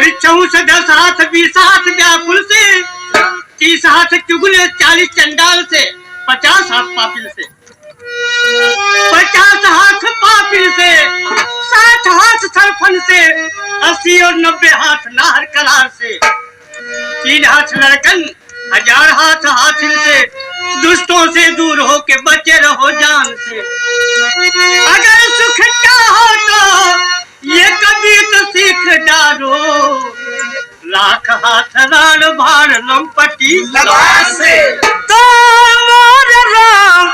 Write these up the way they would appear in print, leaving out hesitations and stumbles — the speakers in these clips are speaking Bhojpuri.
से 10 हाथ 20 हाथ व्याकुल से, 30 हाथ चुगले, 40 चंडाल से, 50 हाथ पापिल से, 50 हाथ पापिल से, 60 हाथ सरफन से, 80 और 90 हाथ नाहर कलार से, 3 हाथ लड़कन, 1000 हाथ हाथिन से, दुष्टों से दूर हो के बचे रहो जान से। अगर सुख चाहो तो ये कभी तो सीख डालो, लाख हाथ राण भार लंपटी से तो मोर राम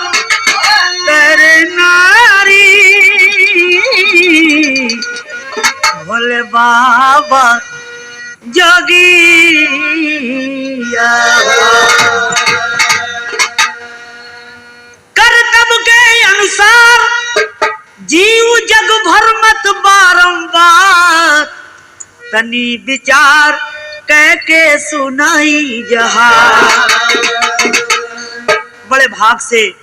तेरे नारी भोले बाबा जोगिया। कर्तव्य के अनुसार जीव जग भर मत बारंबार, तनी विचार कह के सुनाई जहां। बड़े भाग से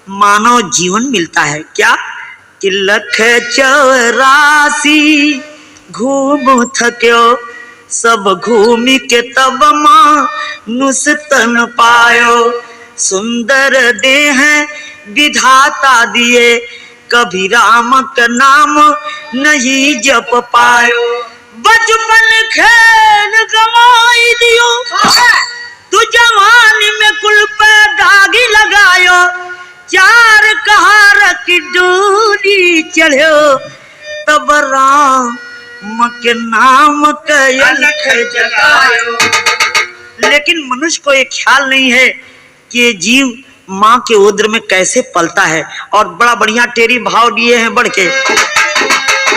मानव जीवन मिलता है क्या कि 184 घूम थक्यो, सब घूमी के तब मानुष तन पायो। सुंदर देह विधाता दिए, कभी राम का नाम नहीं जप पायो। बचपन खेल गवाई दियो, तू जवानी में कुल पे दागी लगायो। 4 कहार की डोली चढ़ो, तब राम के नाम का अलख जगायो। लेकिन मनुष्य को ये ख्याल नहीं है कि ये जीव माँ के उदर में कैसे पलता है। और बड़ा बढ़िया टेरी भाव दिए हैं बढ़ के।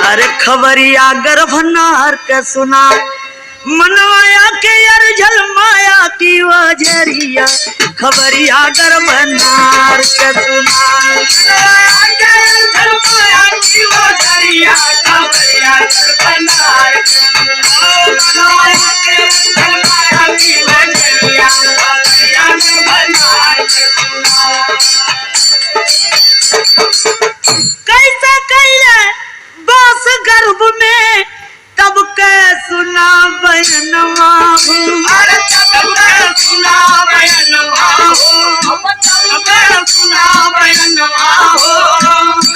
अरे खबरिया गर्भनार का सुना, मनवाया के अर्झल माया की वजरिया। खबरिया गर्भनार का सुना, माया की वजरिया। खबरिया गर्भनार का सुना, माया की वजरिया। खबरिया गर्भनार कैसा कैले बस गर्भ में, तब के सुना बयनवा हो। अरे तब के सुना बयनवा हो, तब के सुना बयनवा हो।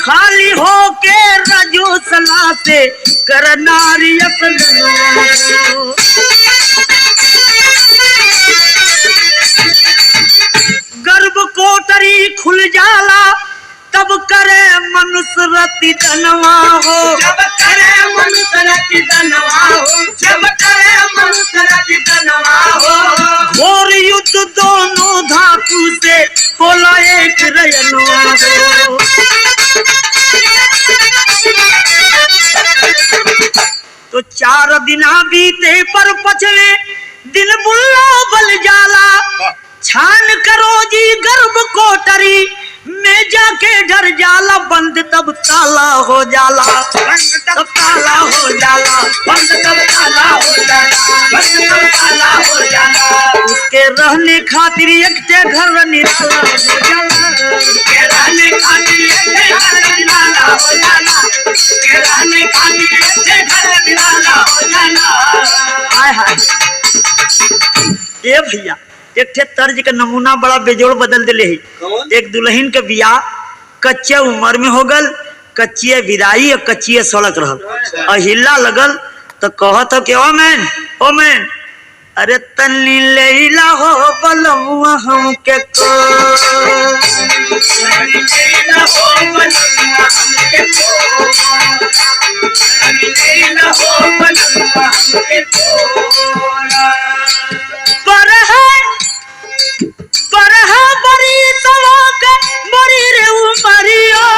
खाली हो के रजो सला से कर नारियत हो। गर्भ कोटरी खुल जाला, तब करे मनुष्य रति धनवा हो। जब करे मनुष्य रति धनवा हो, जब करे मनुष्य रति धनवा हो। घोर युद्ध दोनों धातु से होला एक रयनवा हो। तो 4 दिना बीते पर पछले दिन बुल्ला बल जाला। छान करो जी गर्भ कोटरी में जाके डर जाला, बंद तब ताला हो जाला। बंद तब ताला हो जाला, बंद तब ताला हो जाला, बंद तब ताला हो जाला। उसके रहने खातिर एकटे घर निराला हो जाला। उसके रहने खातिर एकटे घर निराला हो जाला। उसके रहने खातिर एकटे घर निराला हो जाला। हाय हाय ए भैया, एक ठे तर्ज का नमूना बड़ा बेजोड़ बदल दिले है। एक दुल्हन के बियाह कच्चे उम्र में हो गल, कच्ची विदाई और कच्ची सड़क रहल। अहिल्ला लगल तो कहत हो कि ओ मैन अरे तन्नी लेला हो बलमुआ हम के को। लेला हो बलमुआ हम के को, लेला हो बलमुआ हम के को। परहा बड़ी तवाक बड़ी रे उमरियो,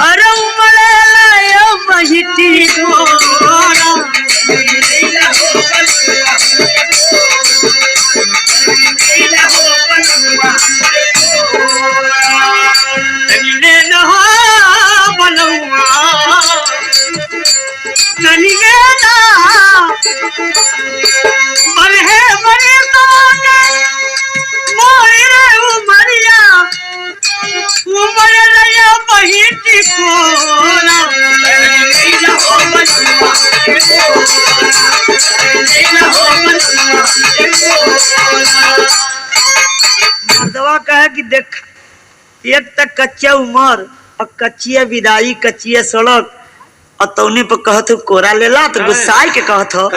अरे उमले लायो बहिटी दोरा। लेला हो बलमुआ हम के को, लेला हो बलमुआ हम के को। लेला हो बलमुआ, लेला मर्दवा कहे कि देख एक तक कच्चा उमर और कच्चिया विदाई कच्चिया सड़क और तौने पर कहत कोरा लेला तो गुस्साई के कहत हो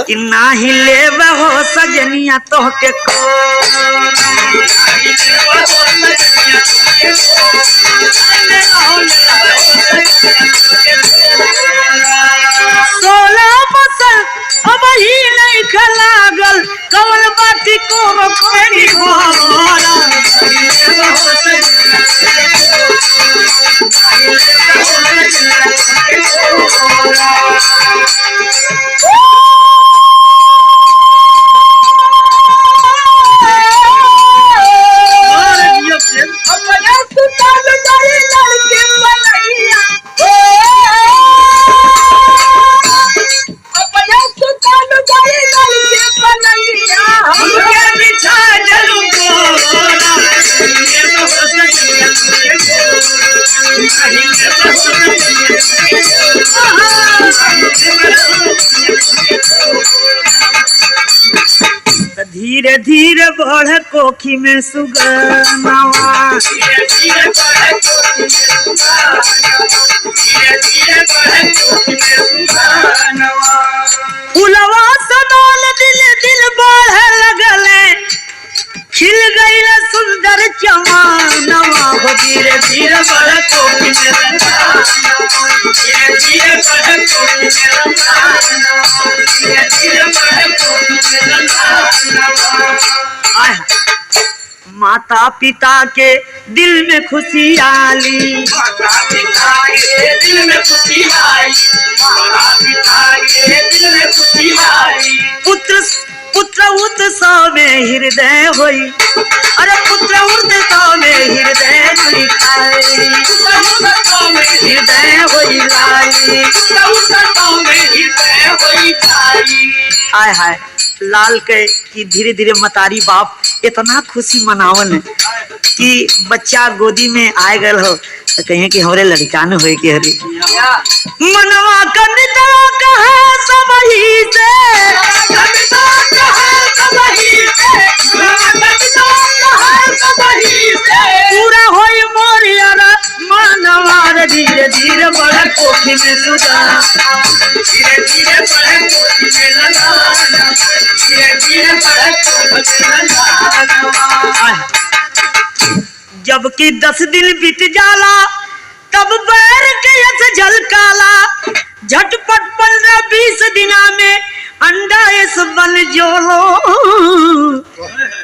कि नाही लेब हो सजनिया तोहके को अब ही नहीं खलागल कवल बाती को रखेगी भोरा धीरे धीरे बढ़ कोखी में सुगनवा फुलवा सदाल दिल दिल बढ़ लगले खिल गई सुंदर चमानवा हो धीरे धीरे बढ़ कोखी में माता पिता के दिल में खुशी आली माता पिता के दिल में खुशी आई माता पिता के दिल में खुशी आई पुत्र पुत्र उत्सव में हृदय होई अरे पुत्र उत्सव में हृदय होई हृदय होई लाली हाय हाय लाल के कि धीरे धीरे मतारी बाप इतना खुशी मनावन कि बच्चा गोदी में आए गल हो तो कहिए कि हमरे लड़का न होए के हरी मनवा कविता कहे सब ही से कविता कहे सब ही से पूरा होई मोरिया मनवा धीरे धीरे बढ़ कोखी में सुजा धीरे धीरे बढ़ कोखी में लगा धीरे धीरे बढ़ कोखी में लगा जबकि 10 दिन बीत जाला तब बैर के यस झलकाला झटपट 15-20 दिना में अंडा इस बन जोलो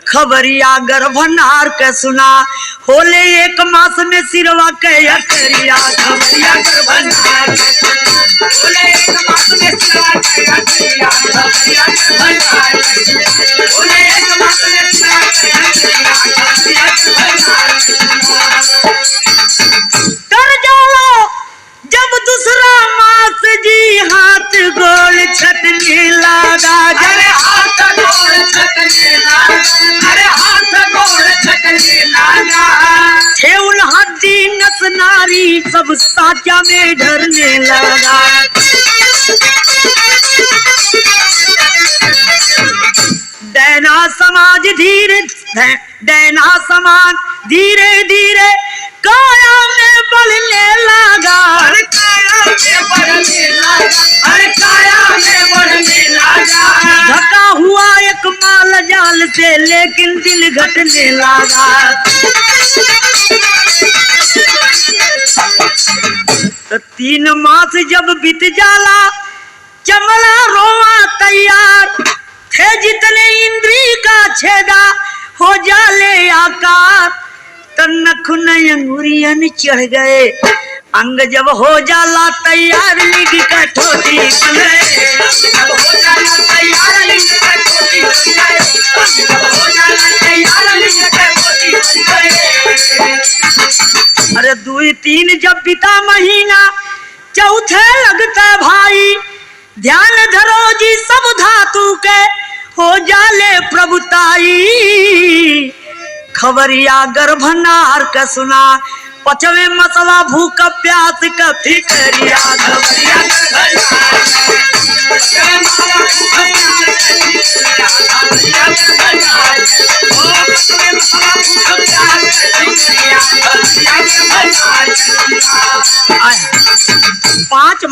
खबरिया गर्भनार के सुना होले 1 मास में सिरवा के अखरिया खबरिया गर्भनार होले 1 मास में सिरवा के अखरिया खबरिया गर्भनार होले 1 मास में सिरवा के अखरिया खबरिया गर्भनार कर जाओ जब दूसरा मास जी हाथ गोल छटने लगा अरे हाथ गोल छटने लगा अरे हाथ गोल छटने लगा ठेउल हड्डी नस नारी सब साचा में ढरने लगा दैना समाज धीरे धीरे काया में बढ़ने लगा अरे काया में बढ़ने लगा अरे काया में बढ़ने लगा धक्का हुआ एक माल जाल से लेकिन दिल घटने लगा तो 3 मास जब बीत जाला चमड़ा रोवा तैयार थे जितने इंद्री का छेदा हो जाले आकार तन्नखुन अंगुरियन चढ़ गए अंग जब हो जाला तैयार लिख का ठोटी जब हो जाला तैयार लिख का ठोटी जब हो जाला तैयार लिख का ठोटी अरे 2-3 जब बीता महीना चौथे लगता भाई ध्यान धरो जी सब धातु के हो जाले प्रभुताई खबरिया गर्भनार का सुना 5वें मसला भूख प्यास का फिक्रिया खबरिया गर्भनार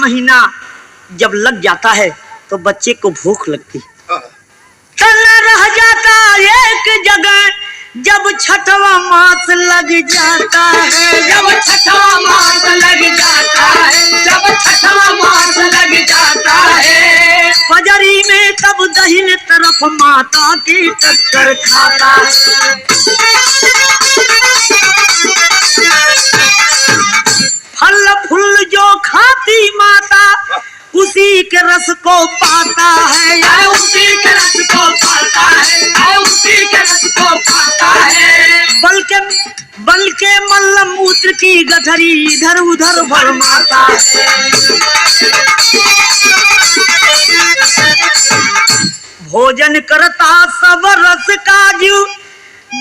महीना जब लग जाता है तो बच्चे को भूख लगती है। चलना रह जाता एक जगह जब छठवां मास लग जाता है। जब छठवां मास लग जाता है, जब छठवां मास लग जाता है, फजरी में तब दहिन तरफ माता की टक्कर खाता है। फल फूल जो खाती माता उसी के रस को पाता है। उसी के रस को पाता है, उसी के रस को पाता है। बल्कि मल मूत्र की गठरी इधर उधर भरमाता है। भोजन करता सब रस काजू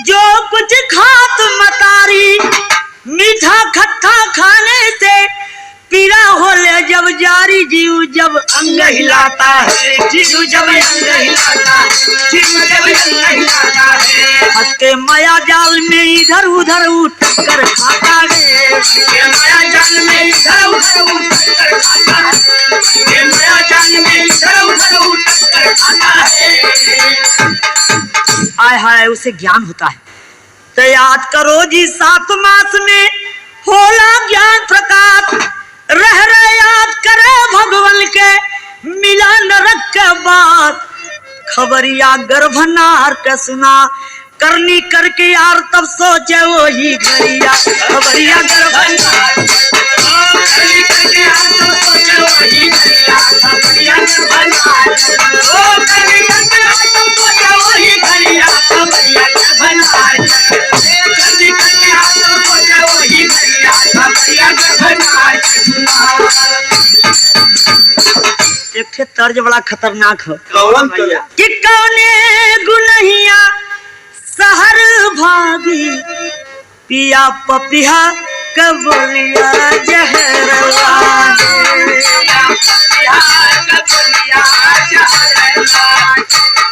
जो कुछ खात मतारी, मीठा खट्टा खाने से पीड़ा होले जब जारी। जीव जब अंग हिलाता है, जीव जब अंग हिलाता है, जीव जब अंग हिलाता है, हंस के माया जाल में इधर उधर टक्कर खाता है। माया जाल में इधर उधर टक्कर खाता है, माया जाल में इधर उधर टक्कर खाता है। आय हाय उसे ज्ञान होता है। तो याद करो जी 7 मास में होला ज्ञान प्रकाश, रह रहे याद करे भगवान के मिला नरक के बाद। खबरिया गर्भनार के सुना करनी करके यार तब सोचे वही घरिया। खबरिया गर्भनार करनी करके यार तब सोचे वही घरिया, खबरिया गर्भनार करनी करके यार तब सोचे वही घरिया, खबरिया गर्भनार करनी करके यार तब सोचे वही घरिया, खबरिया गर्भनार। एक ठे तर्ज बड़ा खतरनाक है। कौन कि कौने गुनहिया सहर भागी पिया पपिया कबलिया जहर लागे। पिया पपिया कबलिया जहर लागे,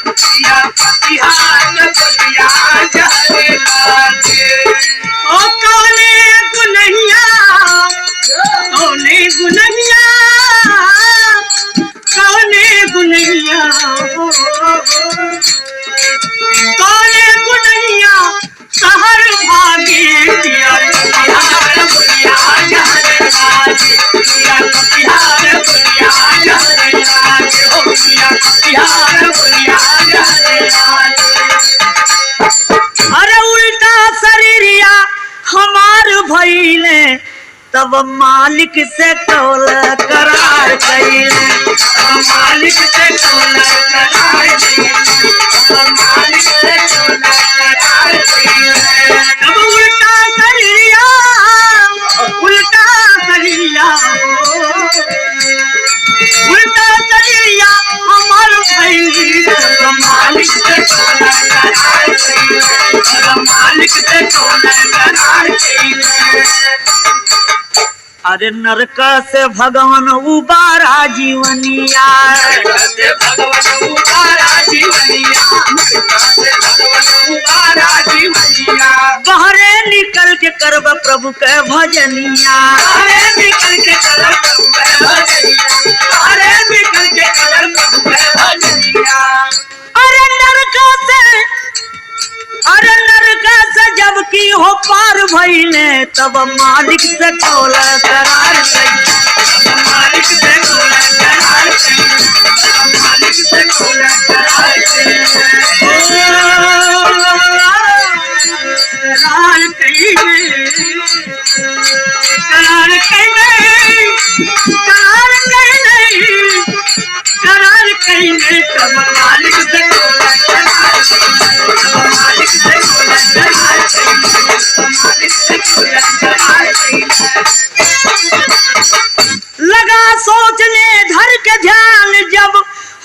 पिया पपिया कबलिया जहर लागे। ओ कौने गुनहिया, कौने गुनहिया, कौने गुनहिया, कौने गुनहिया सहर भागे पिया पपिया कबलिया जहर लागे, पिया पपिया कबलिया जहर लागे, हो पिया पपिया कबलिया जहर लागे। अरे उल्टा शरीरिया हमार भइले तब मालिक से कौल करार कइले। मालिक से कौल करार कइले, मालिक से कौल करार कइले। तब उल्टा शरीरिया, उल्टा शरीरिया, उल्टा शरीरिया हमार भइले तब मालिक से कौल करार कइले, मालिक से कौल करार कइले। अरे नरक से भगवान उबारा जीवनिया, से भगवान उबारा जीवनिया, से भगवान उबारा जीवनिया। बहरे निकल के करब प्रभु के भजनिया। बाहरे निकल के करब प्रभु के भजनिया, बाहरे निकल के करब प्रभु के भजनिया। अरे नरक से, अरे नरक से जब की हो पार भइले तब मालिक से कौल करार कइले। मालिक से कौल करार कइले, मालिक से कौल करार कइले। करार कइले, करार कइले, करार कइले, करार कइले तब मालिक से कौल करार कइले, मालिक से कौल करार कइले, मालिक से कौल करार कइले। लगा सोचने धर के ध्यान जब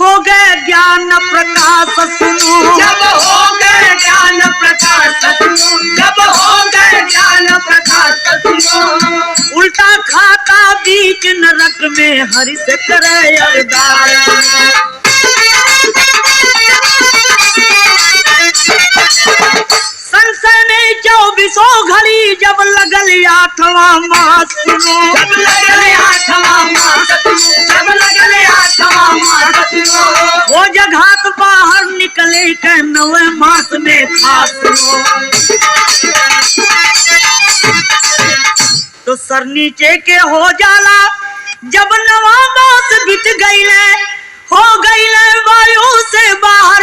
हो गए ज्ञान प्रकाश सुनो। जब हो गए ज्ञान प्रकाश सुनो, जब हो गए ज्ञान प्रकाश सुनो। उल्टा खाता बीच नरक में हरि से करे अरदास। संशय में 24 घड़ी जब लगल 8वां मास सुनो। जब लगल 8वां मास सुनो, निकले के 9 मास में खास हो। तो सर नीचे के हो जाला जब 9 मास बीत गईले, हो गईले वायु से बाहर,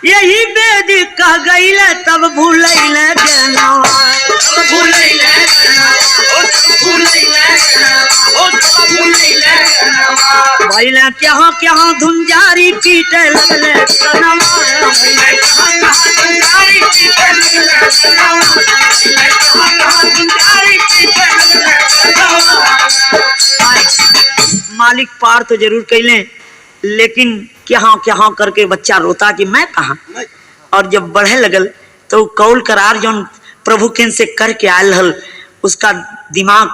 यही वेद कह गईले तब भूलैले जनवा, भूलैले भैले क्यों क्यों धुंजारी पीटे लगले सनवा, मालिक पार तो जरूर कैले, लेकिन क्या करके बच्चा रोता कि मैं कहा। और जब बढ़े लगल तो कौल करार जो प्रभु के से करके आयल हल, उसका दिमाग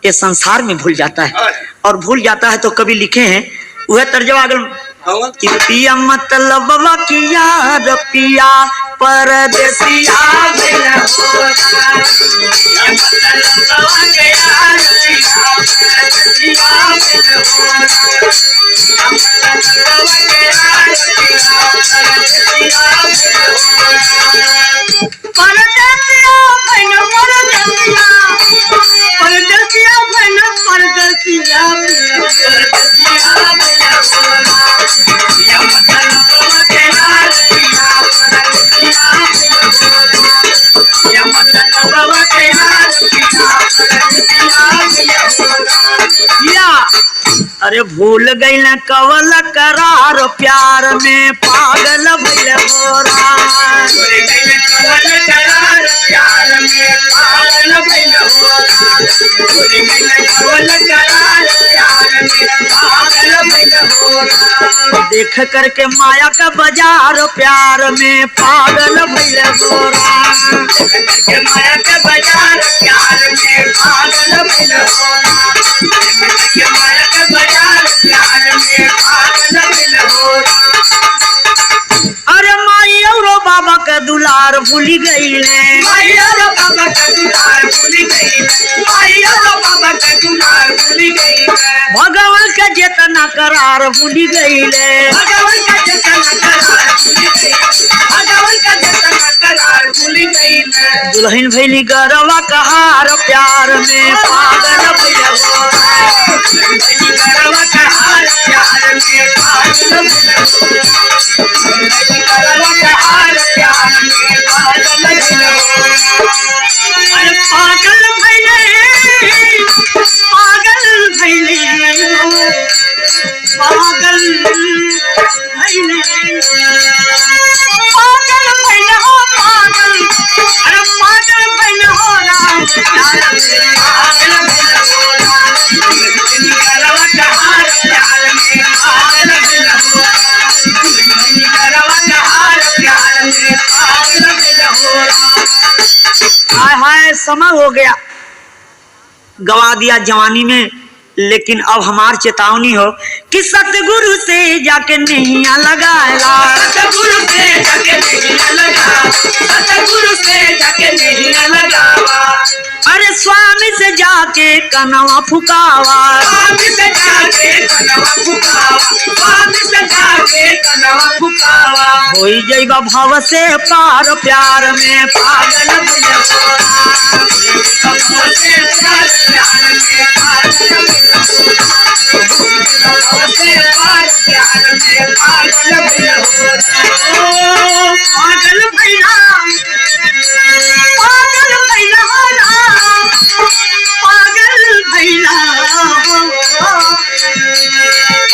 इस संसार में भूल जाता है। और भूल जाता है तो कभी लिखे हैं वह तर्जमा अगल कि पिया मतलब किया पिया परदेसिया अरे भूल गई न कवल करार प्यार में पागल भइल मोरा, देख करके माया का बाजार प्यार में पागल भइल मोरा, माया के बाजार प्यार में पागल भइल मोरा, माया के बाजार प्यार में पागल भइल मोरा। अरे माई और बाबा का दुलार भूली गई ने, माई और बाबा का दुलार भूली गई, माई और बाबा का दुलार भूली गई, भगवान का जितना करार भूली गई ले, भगवान का जितना करार भूली गई, भगवान का जितना करार भूली गई। दुल्हन भैली गरवा कहार प्यार में पागल भइल मोरा, गरवा कहार प्यार में पागल भइल मोरा, गरवा कहार प्यार में पागल भइल मोरा। अरे पागल भइले पागल भइले पागल भइले पागल भइले हो पागल, अरे पागल भइले हो राम पागल भइल मोरा, गरवा कहार प्यार में पागल भइल मोरा, गरवा कहार प्यार में पागल भइल मोरा। हाय हाय समय हो गया, गवा दिया जवानी में, लेकिन अब हमार चेतावनी हो कि सतगुरु से जाके नैया लगाएगा, सतगुरु से जाके नैया लगा, सतगुरु से जाके नैया लगावा, अरे स्वामी से जाके कनवा फुकावा, स्वामी से जाके कनवा फुकावा, स्वामी से जाके कनवा फुकावा, होई जइबा भव से पार प्यार में पागल भइल मोरा, भव से पार प्यार में पागल भइल मोरा, भव से पार प्यार में पागल भइल मोरा। ओ पागल भइला पागल भइला हो राम, पागल भइला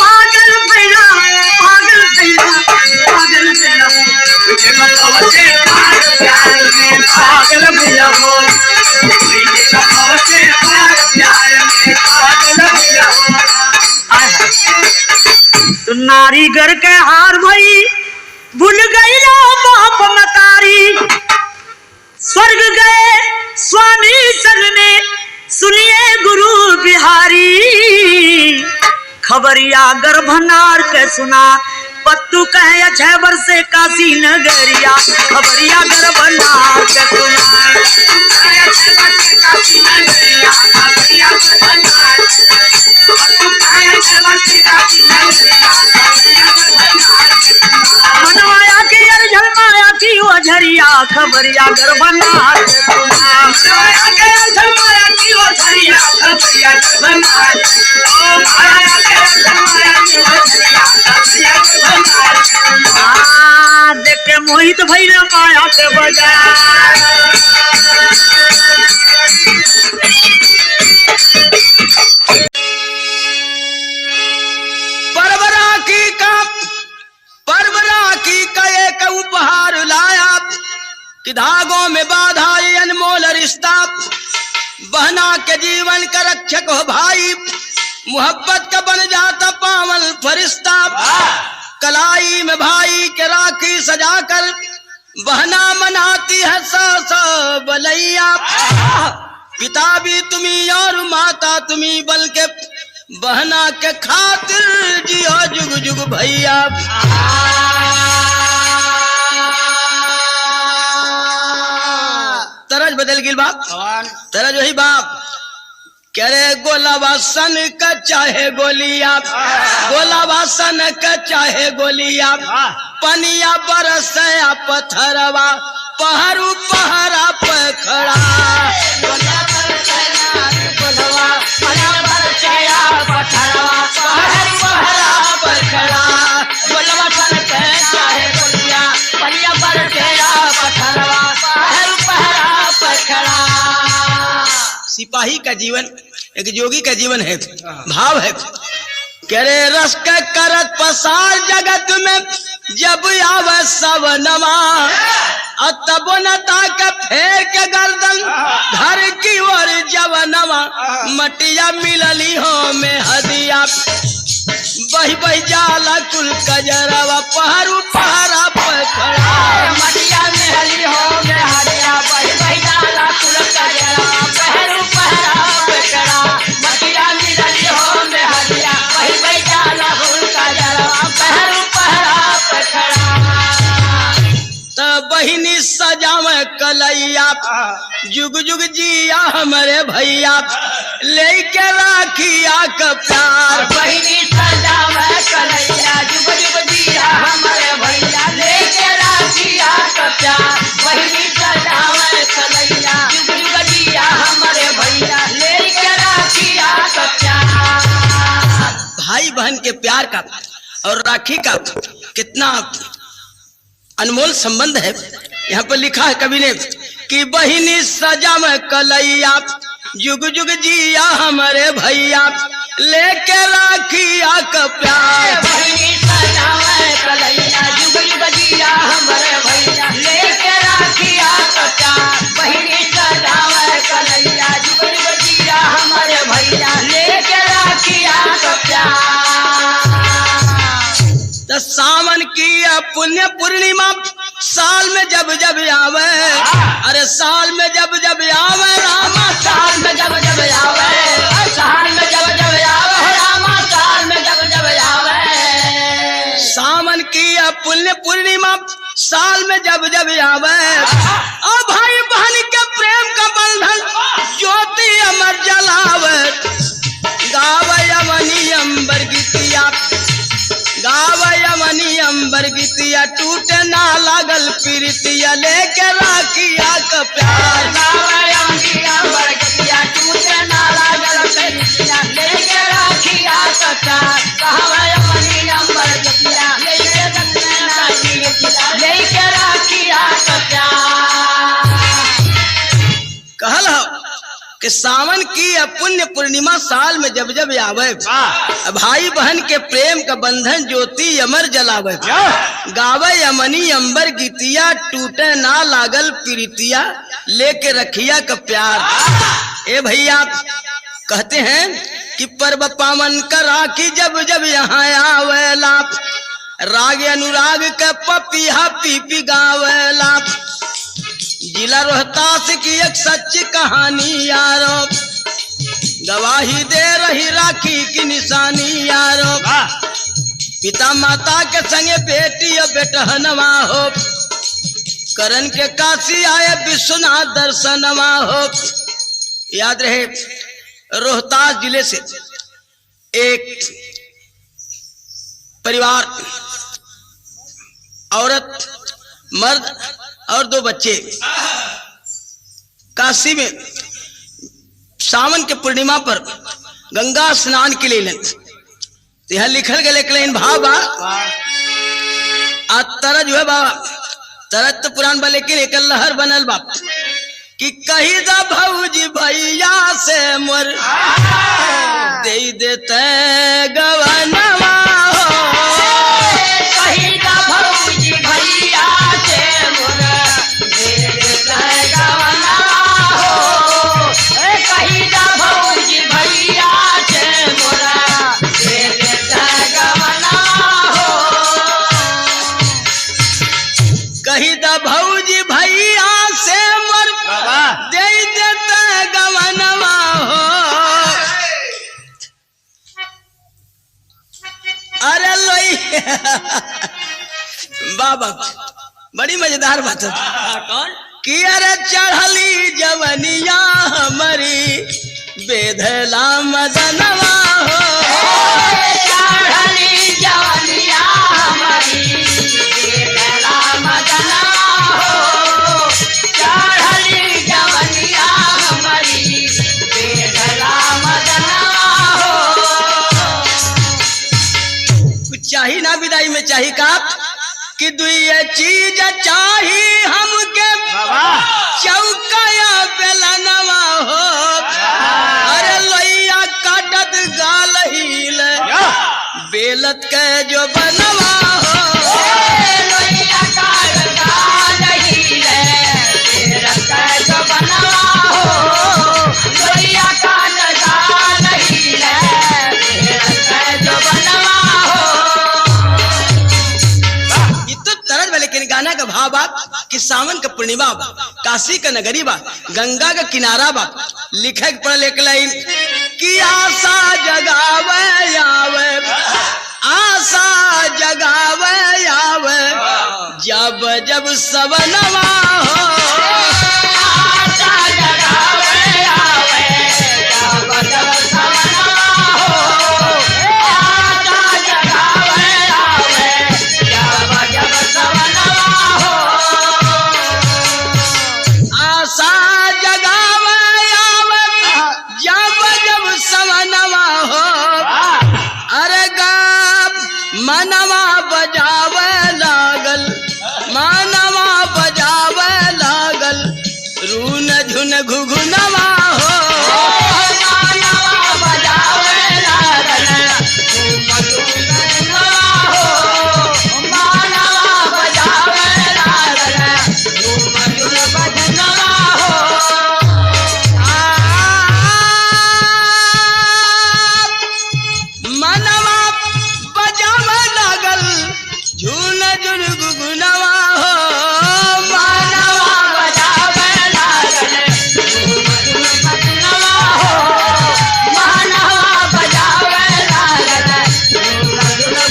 पागल भइला पागल भइला पागल भइला, भव से पार प्यार में पागल भइल मोरा, भव से पार प्यार में पागल भइल मोरा। तो नारीगर के हार भई भूल गई बाप मतारी, स्वर्ग गए स्वामी संग में सुनिए गुरु बिहारी, खबरिया गर्भनार के सुना पत्तू कहे 6 वर्ष से काशी नगरिया, खबरिया गर्भनार के सुना, मनवाया के खबरिया गरबना के बुला। माया के असल माया की वो छरिया खबरिया गरबना ओ माया के असल माया की वो छरिया खबरिया गरबना। देख के मोहित भइल माया के बाजार। परवरा की का एक उपहार लाया कि धागों में बाधा ये अनमोल रिश्ता। बहना के जीवन का रक्षक हो भाई, मोहब्बत का बन जाता पावन फरिश्ता। कलाई में भाई के राखी सजाकर बहना मनाती है सौ बलैया। पिता भी तुम्ही और माता तुम्ही, बल्कि बहना के खातिर जियो जुग जुग भैया। तरज बदल गिल बाप, तरज वही बाप कह रहे गोलाबासन का चाहे गोलिया, गोलाबासन का चाहे गोलिया। पनिया बरस या पत्थरवा पहरू पहरा पे खड़ा। सिपाही का जीवन एक जोगी का जीवन है, भाव है। कह रहे रस के करत पसार जगत में जब आवे सब नमा। तब न ताक फेर के गर्दन धर की ओर जवनवा। मटिया मिलली हो में हदिया बही बही जाला कुल कजरवा पहरू पहरा पे खड़ा। मटिया मिलली हो में हदिया बही बही जाला कुल कजरवा पहरू पहरा पे खड़ा। मटिया मिलली हो में हदिया बही बही जाला कुल कजरवा पहरू पहरा पे खड़ा। बहिनी सजावे कलैया जुग जुग जिया हमारे भैया। लेके राखिया का प्यार बहिनी सजावे कलैया जुग जुग जिया हमारे भैया। लेके राखिया का प्यार बहिनी सजावे कलैया जुग जुग जिया हमारे भैया। लेके राखिया का प्यार। भाई बहन के प्यार का और राखी का कितना अनमोल संबंध है। यहाँ पर लिखा है कवि ने कि बहिनी सजा में कलैया जुग जुग जिया हमारे भैया। लेके राखिया का प्यार बहिनी सजा में कलैया जुग जुग जिया हमारे भैया। लेके राखिया का प्यार बहिनी सजा में कलैया जुग जुग जिया हमारे भैया। लेके राखिया का प्यार। सावन की पुण्य पूर्णिमा साल में जब जब आवे, अरे साल में जब जब आवे रामा। साल में जब जब आवे, साल में जब जब आवे रामा। साल में जब जब आवे सावन की पुण्य पूर्णिमा साल में जब जब आवे। और भाई बहन के प्रेम का बंधन ज्योति अमर जलावे। गावे यमनी अंबर गीतिया, गावे यमनी अंबर गीतिया। टूटे ना लागल प्रीतिया लेके राखिया का प्यार। गावे यमनी अंबर गीतिया टूटे ना लागल प्रीतिया लेके राखिया का प्यार। गावे यमनी अंबर गीतिया लेके राखिया का प्यार। कहल कि सावन की पुण्य पूर्णिमा साल में जब जब आवे। भाई बहन के प्रेम का बंधन ज्योति अमर जलावे। गावे यमनी अंबर गीतिया टूटे ना लागल प्रीतिया लेके रखिया का प्यार। ए भैया कहते हैं कि पर्व पावन का राखी जब जब यहाँ आवेला। राग अनुराग के पपिया पीपी गावेला। जिला रोहतास की एक सच्ची कहानी यारो, गवाही दे रही राखी की निशानी यारो। पिता माता के संगे बेटी और बेटहनवा हो। करण के काशी आए विश्वनाथ दर्शनवा हो। याद रहे रोहतास जिले से एक परिवार, औरत मर्द और 2 बच्चे काशी में सावन के पूर्णिमा पर गंगा स्नान के लिए तो यह लिखल गए लेकिन भाव बा तरह जो है बाबा तरह तो पुरान बा लेकिन एक लहर बनल बा कि कही दा भौजी भैया से मोर दे देते गवनवा हो कही दा भौजी भैया से मोर दे देते गवनवा हो कही दा भौजी भैया से मोर दे देते गवनवा हो कही दा भौजी भैया से मोर दे देते गवनवा हो अरे लोई बाबा बड़ी मजेदार बात है कौन कि अरे चढ़ली जवनिया हमारी बेधला मदनवा हो चढ़ली जवनिया हमारी बेधला मदनवा हो चढ़ली जवनिया हमारी बेधला मदनवा हो कुछ चाहिए ना विदाई में चाहिए का कि दुई चीज चाहिए हमके चौकाया बेलनवा हो अरे लोइया काटत गाल हील बेलत के जो बनवा हो लोइया काल हीले बेलत के जो बनवा हो लोइया काल हीले बेलत के जो बनवा हो लेकिन गाना का भाव बा कि सावन का पूर्णिमा बा काशी का नगरी बा गंगा का किनारा बा लिखे पढ़ एक लाइन कि आशा जगावे आवे आशा जगावे आवे जब जब सवनवा हो आशा जगावे आवे जब जब सवनवा हो आशा जगावे आवे जब जब सवनवा हो आशा जगावे आवे जब जब सवनवा हो अरे गा मनवा बजावे लागल मनवा बजावे लागल रून झुन घुघुनवा हो मानवा बजावे लागल घुघुनवा हो मानवा बजावे लागल घुघुनवा हो मनवा बजावे लागल झुन झुन घुघुनवा हो मानवा बजावे लागल घुघुनवा हो मानवा बजावे लागल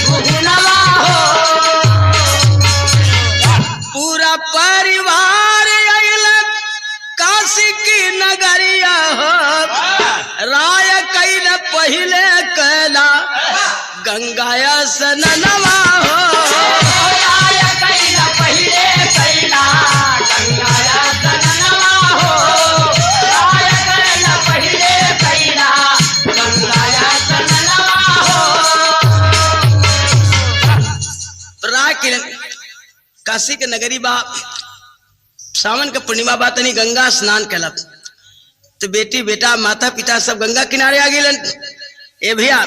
घुघुनवा हो पूरा परिवार आइल काशी की नगरिया हो राय कैल पहले कैला गंगाया सननवा हो राय कैला पहिले कैला गंगाया सननवा हो राय कैला पहिले कैला गंगाया सननवा हो राय के काशी के नगरी बा सावन के पूर्णिमा बा तनी गंगा स्नान कैलक तो बेटी बेटा माता पिता सब गंगा किनारे आ गए ए भैया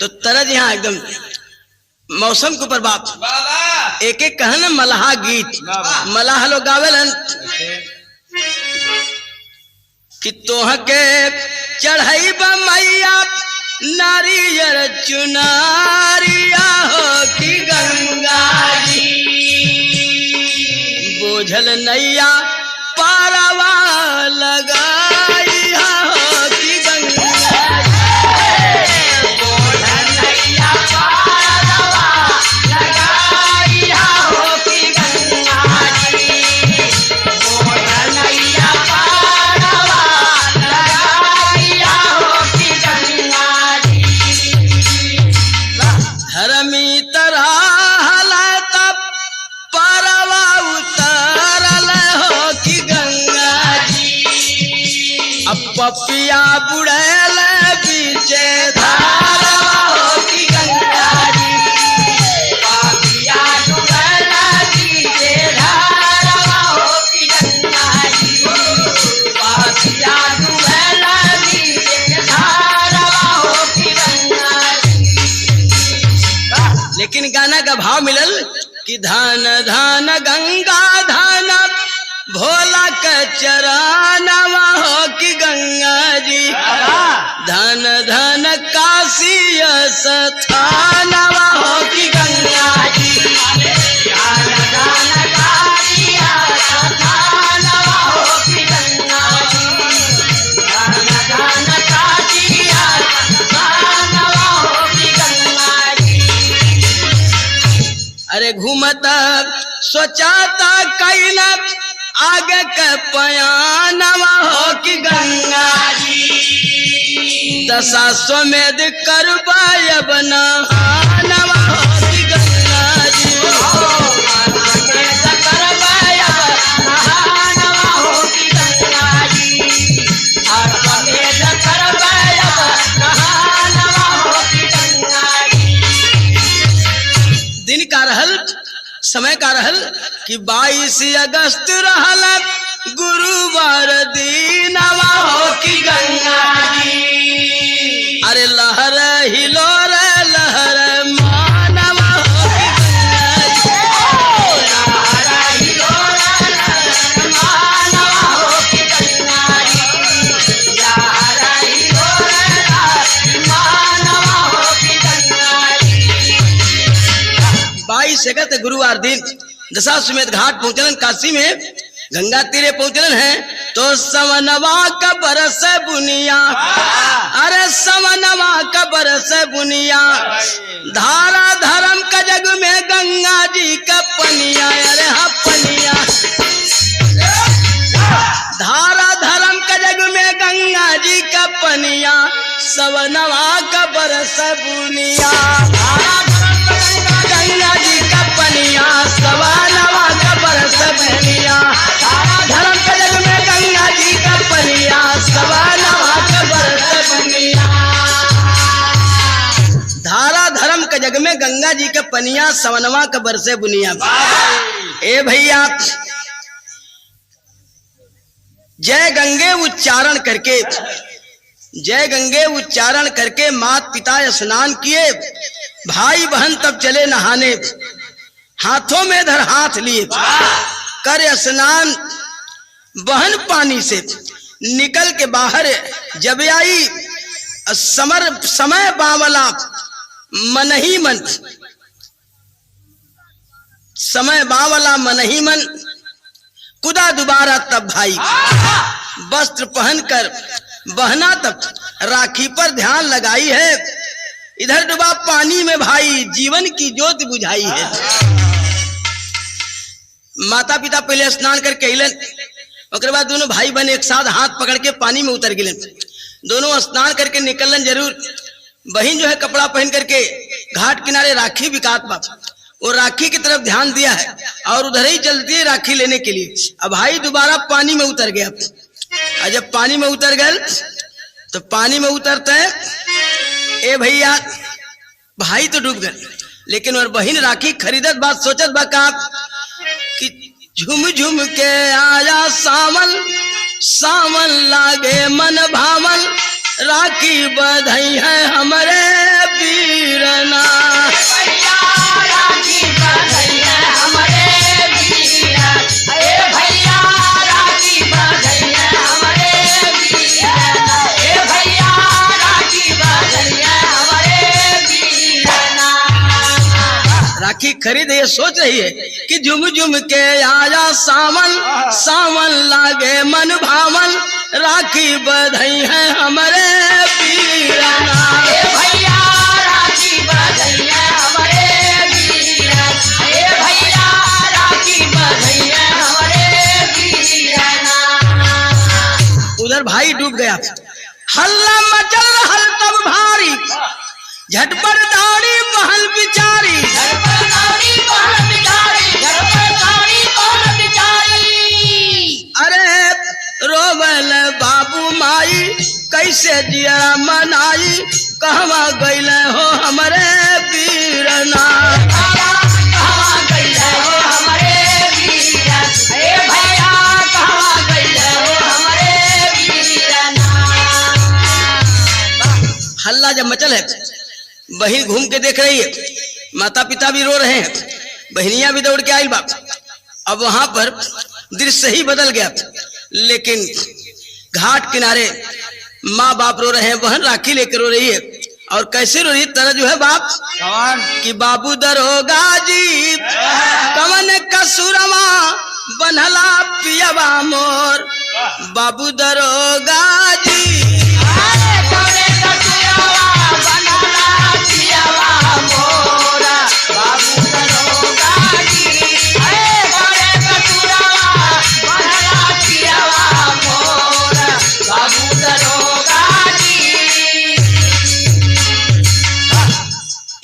तो तरज यहाँ एकदम मौसम के ऊपर बाप एक एक कहन मलहा गीत मलाह लोग गावेलन कि तोह के चढ़ाई मैया नारियर चुनारिया हो कि गंगा जी बोझल नैया पारवा लगाई हो कि गंगा नैया पारवा लगाइया हो कि गंगा जी नैया पारवा लगाइया हो कि गंगा जी धर्मी तरह तब पारवा उतरल पपिया बुड़ैल बीचे धारवा हो की गंगा जी पापिया डुबल बीचे धारवा हो की गंगा जी पापिया डुबल बीचे धारवा हो की गंगा जी। लेकिन गाना का भाव मिलल कि धन धन गंगा धन भोला का चरानवा हो कि गंगा जी धन धन काशी स्थानवा हो कि गंगा जी धन धन काशिया स्थानवा हो की गंगा जी धन धन काशिया स्थानवा हो की गंगा जी। अरे घूमता सोचाता कैला आगे के पयानवा हो कि गंगा जी दशा समेत करवायब नहानवा हो कि गंगा जी करवायब नहानवा हो की गंगा जी समेत करवायब नहानवा हो की गंगा जी। दिन का रहल समय का रहल कि 22 अगस्त रहल गुरुवार दीनवा हो कि गंगा जी अरे लहर हिलोर लहर मानवा हो कि गंगा जी लहर हिलोर लहर मानवा हो की गंगा जी लहर हिलोर लहर मानवा हो की गंगा जी। 22 अगस्त गुरुवार दिन दशा समेत घाट पहुंचलन काशी में गंगा तीरे पहुंचलन है तो समनवा का बरस बुनिया अरे समनवा का बरस बुनिया धारा धर्म का जग में गंगा जी का पनिया अरे हाँ पनिया धारा धर्म का जग में गंगा जी का पनिया समनवा का बरस बुनिया धारा गंगा जी का पनिया सवानवा का बरस बनिया धर्म के जग में गंगा जी का पनिया सवानवा का बरस बनिया धारा धर्म के जग में गंगा जी का पनिया सवनवा का बरसे बुनिया। ए भैया जय गंगे उच्चारण करके जय गंगे उच्चारण करके माता पिता स्नान किए भाई बहन तब चले नहाने हाथों में धर हाथ लिए कर स्नान बहन पानी से निकल के बाहर जब आई समय बावला मन ही मन समय बावला मन ही मन कुदा दोबारा तब भाई वस्त्र पहनकर बहना तब राखी पर ध्यान लगाई है इधर डूबा पानी में भाई जीवन की ज्योत बुझाई है। माता पिता पहले स्नान करके अलन उसके बाद दोनों भाई बहन एक साथ हाथ पकड़ के पानी में उतर गए दोनों स्नान करके निकलन जरूर बहन जो है कपड़ा पहन करके घाट किनारे राखी बिकात बाप वो राखी की तरफ ध्यान दिया है और उधर ही चलती है राखी लेने के लिए। अब भाई दोबारा पानी में उतर गया और जब पानी में उतर गए तो पानी में उतरते हैं ए भैया भाई तो डूब गए लेकिन और बहन राखी खरीदत बात सोचत बा का कि झुम झुम के आया सावन सावन लागे मन भावन राखी बधाई है हमारे वीरना राखी बधाई है हमारे वीरा ए भैया राखी बधाई है हमारे वीरा ए भैया राखी बधाई है हमारे वीरना। राखी खरीद ये सोच रही है कि झुम झुम के आया सावन सावन लागे मन भावन राखी बधाई है हमारे वीरना ए भैया राखी बधाई है हमारे वीरा ए भैया राखी बधाई है हमारे वीरना। उधर भाई डूब गया हल्ला मचल हल तब भारी झटपट दौड़ी बहन बिचारी अरे रोवल बाबू माई जब मचल है, बहन घूम के देख रही है, माता पिता भी रो रहे हैं, बहनियां भी दौड़ के आई बाप। अब वहां पर दृश्य ही बदल गया, लेकिन घाट किनारे माँ बाप रो रहे हैं, बहन राखी लेकर रो रही है। और कैसे रो रही तरह जो है बाप कि बाबू दरोगा जी कवन कसुरमा बनला पियवा मोर, बाबू दरोगा जी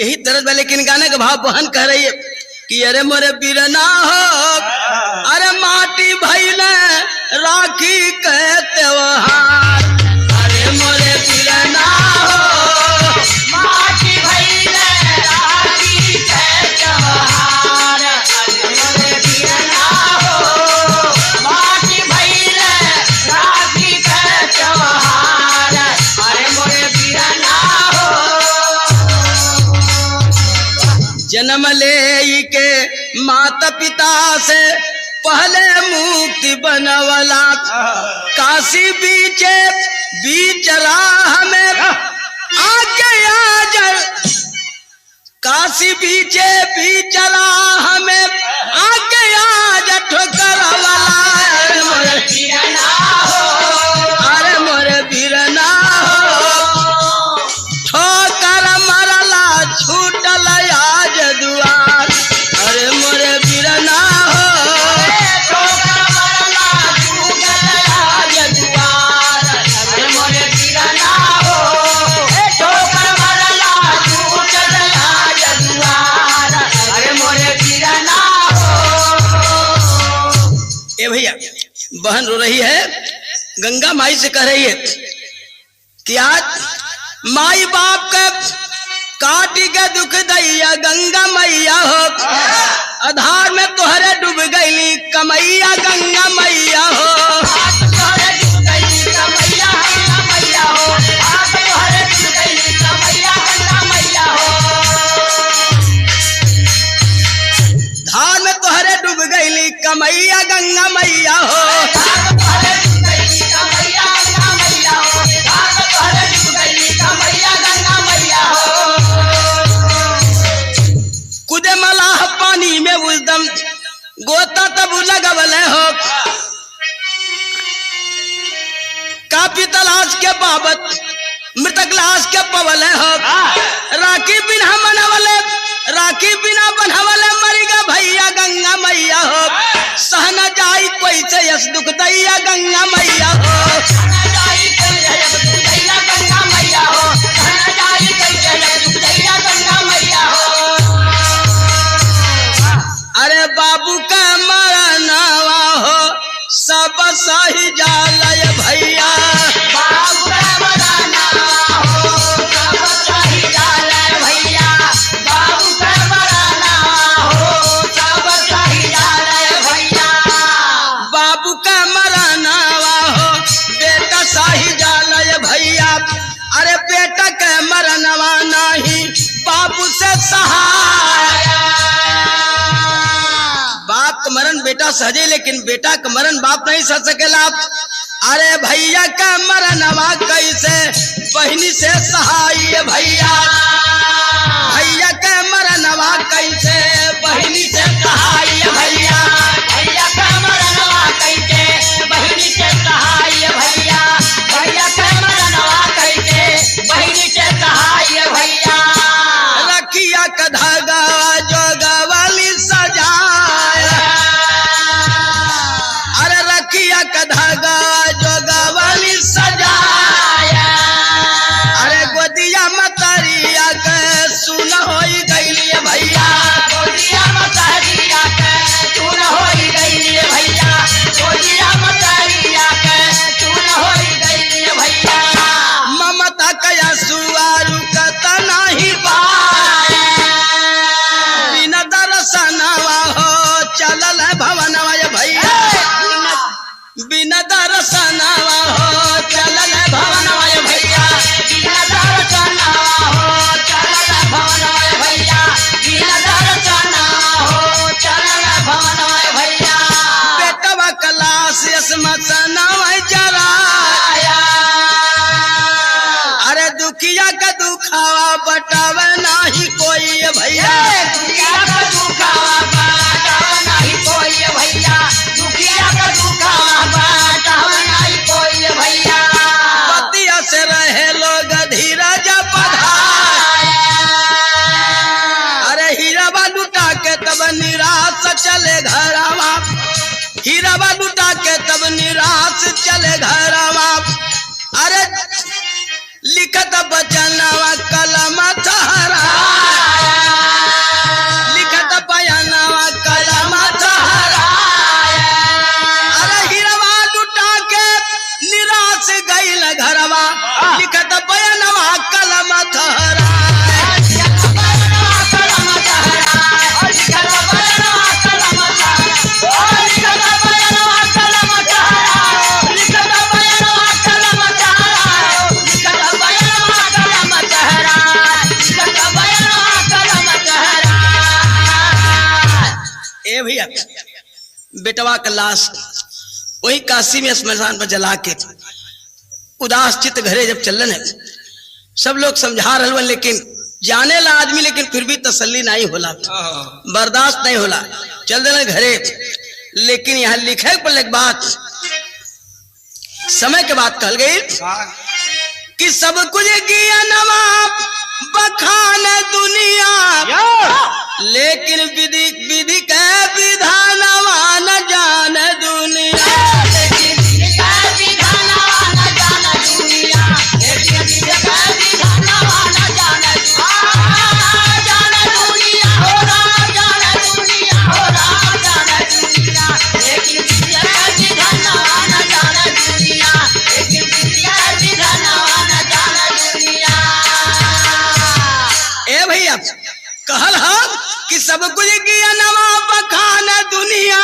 यही तरह में। लेकिन गाने का भाव बहन कह रही है कि अरे मोरे बिरना हो, अरे माटी भइले राखी के त्योहार, अरे मोरे बिरना हो, माटी भइले राखी के त्योहार, अरे मोरे बिरना हो, माटी भइले राखी के त्योहार, अरे मोरे बिरना हो। जन्म ले के माता पिता से पहले मुक्ति बनवला, काशी बीचे बीच राह में आके आजर, काशी बीचे बीच राह में आके आज ठोकरवला, अरे मोरे बिरना हो, अरे मोरे बिरना हो, ठोकर मरला छूटल आज दुआर, अरे मोरे बिरना हो, ठोकर मरला छूटल आज दुआर, अरे मोरे बिरना हो, ठोकर मरला छूटल आज दुआर, अरे मोरे बिरना हो। ए भैया बहन रो रही है, गंगा माई से कह रही है कि आज माई बाप का काटी के दुख दैया गंगा मैया हो, आधार में तोहरे डूब गईली कमैया गंगा मैया हो, धार में तोहरे डूब गईली कमैया गंगा मैया हो, कुदे मलाह पानी में उदम गोता तब लगवल हो, काफी तलाश के बाबत मृतक लाश के पवल हो, राखी बिना मनवले राखी बिना बनवले मरिगा भैया गंगा मैया हो, सहना जाई कोई से यस दुख दैया गंगा मैया हो, सहना जाई कोई से यस दुख दैया गंगा मैया हो, सहना जाई कोई से यस दुख दैया गंगा मैया हो। अरे बाबू का मरनावा हो सब सही जालय भैया, बाबू का मरनावा हो सब सही जालय भैया, बाबू का मरनावा हो सब सही जालय भैया, बाबू का मरनावा हो बेटा सही जालय भैया, अरे बेटा के मरनवा नहीं बाबू से सहाय, बाप का मरण बेटा सहजे लेकिन बेटा का मरण बाप नहीं सह सकेला, अरे भैया का मरनवा कैसे बहनी से सहाय भैया, भैया का मरनवा कैसे बहनी से सहाय भैया, भैया का मरनवा कैसे बहनी से सहाय भैया, भैया का मरनवा कैसे बहनी से सहाय भैया, रखिया का धागा जोगवाली सजाया, अरे रखिया का धागा जोगवाली सजाया, अरे गोदिया मतरिया के सुन होई गईली भैया, गोदिया मतरिया के बटावे नाही कोई भैया। दुखिया का दुखावा बाटावा नहीं कोई भैया, दुखिया का दुखावा बाटावा नहीं कोई भैया। बतिया से रहे लोग धीरज पधार, अरे हीराबा लुटा के तब निराश चले घरवा, हीराबा लुटा के तब निराश चले घरवा। अरे लिखत बचनवा कलम तहरा, लिखत बयानवा कलम तहरा। अरे हीराबा लुटा के निराश गइल घरवा, लिखत बयानवा कलम तहरा। ए भैया बेटवा का लाश वही काशी में स्मशान पर जला के उदास चित्त घरे जब चलन है, सब लोग समझा रहे, लेकिन जाने ला आदमी, लेकिन फिर भी तसल्ली नहीं होला, बर्दाश्त नहीं होला, चल देना घरे। लेकिन यहाँ लिखे पर एक बात समय के बाद कहल गई कि सब कुछ किया नवाब बखान दुनिया, लेकिन विधि विधि के विधानवा न जान दुनिया। ए भैया कहल हम कि सब कुछ किया नवा बखान दुनिया,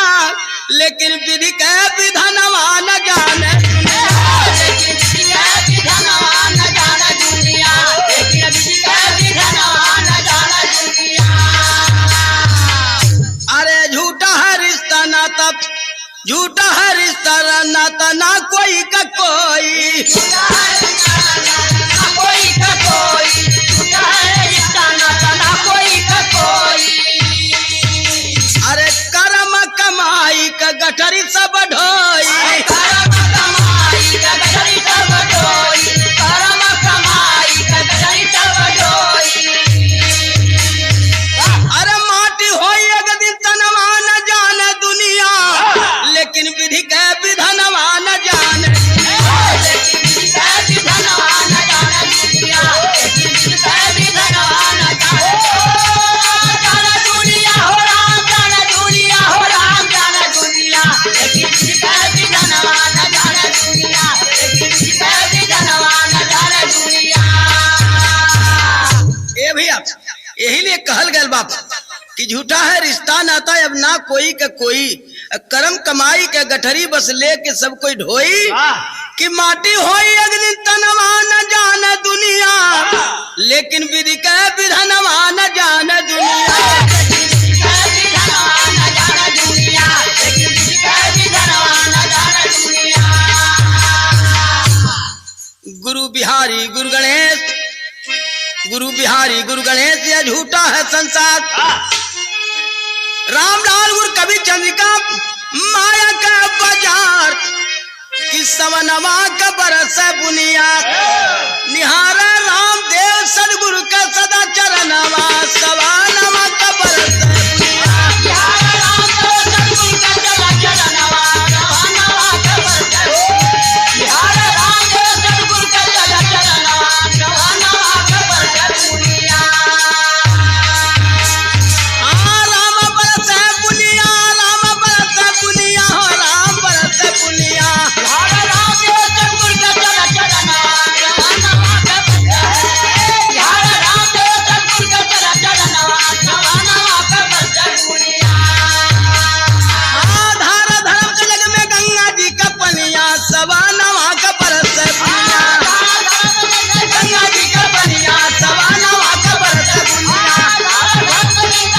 लेकिन विधि के विधानवा न जाने दुनिया। अरे झूठा है रिश्ता नाता, झूठा है रिश्ता नाता ना कोई का कोई, अरे कर्म कमाई का गठरी सब ढोई, अरे माटी होई एक दिन तनवा न जाने दुनिया, लेकिन विधि के विधानवा न जाने। ए भैया यही लिए कहल गए बाप कि झूठा है रिश्ता नाता अब ना कोई का कोई, कर्म कमाई के गठरी बस लेके सब कोई ढोई, कि माटी होई एक दिन तनवा न जाने दुनिया, लेकिन विधि के विधानवा न जाने दुनिया। गुरु बिहारी गुरु गणेश, गुरु बिहारी गुरु गणेश, यह झूठा है संसार। रामलाल गुरु कवि चंद्रिका माया का बाजार, कि सवनवा का बरस बुनियाद, निहारा रामदेव सदगुरु का सदा चरणवा सवाल।